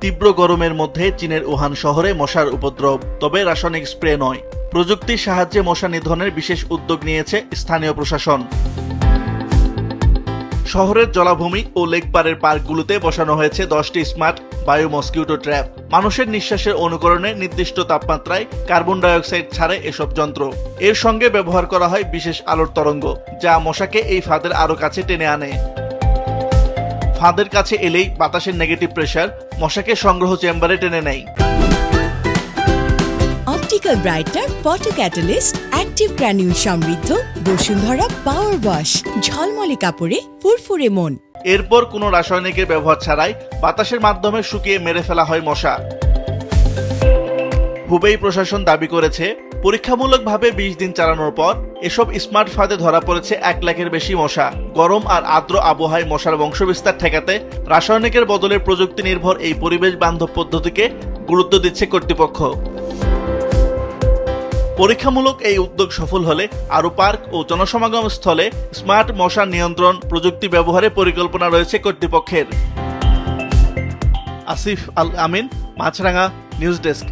তীব্র গরমের মধ্যে চীনের উহান শহরে মশার উপদ্রব, তবে রাসায়নিক স্প্রে নয়। প্রযুক্তির সাহায্যে মশা নিধনের বিশেষ উদ্যোগ নিয়েছে স্থানীয় প্রশাসন। শহরের জলাভূমি ও লেকপাড়ের পার্কগুলোতে বসানো হয়েছে 10টি স্মার্ট বায়ো মসকিউটো ট্র্যাপ। মানুষের নিঃশ্বাসের অনুকরণে নির্দিষ্ট তাপমাত্রায় কার্বন ডাইঅক্সাইড ছাড়ে এসব যন্ত্র। এর সঙ্গে ব্যবহার করা হয় বিশেষ আলোর তরঙ্গ, যা মশাকে এই ফাঁদের আরো কাছে টেনে আনে। ফাঁদের কাছে এলেই বাতাসের নেগেটিভ প্রেসার মশাকে সংগ্রহ চেম্বারে টেনে নেয়। Optical brighter photo catalyst active granule সমৃদ্ধ বসুন্ধরা পাওয়ার ওয়াশ, ঝলমলে কাপড়ে ফুরফুরে মন। এরপর কোনো রাসায়নিকের ব্যবহার ছাড়াই বাতাসের মাধ্যমে শুকিয়ে মেরে ফেলা হয় মশা। হুবেই প্রশাসন দাবি করেছে, পরীক্ষামূলকভাবে 20 দিন চালানোর পর এসব স্মার্ট ফাঁদে ধরা পড়েছে 1 লাখের বেশি মশা। গরম আর আর্দ্র আবহাওয়ায় মশার বংশবিস্তার ঠেকাতে রাসায়নিকের বদলে প্রযুক্তি নির্ভর এই পরিবেশ বান্ধব পদ্ধতিকে গুরুত্ব দিচ্ছে কর্তৃপক্ষ। পরীক্ষামূলক এই উদ্যোগ সফল হলে আরও পার্ক ও জনসমাগম স্থলে স্মার্ট মশা নিয়ন্ত্রণ প্রযুক্তি ব্যবহারের পরিকল্পনা রয়েছে কর্তৃপক্ষের। আসিফ আল আমিন, মাছরাঙা নিউজ ডেস্ক।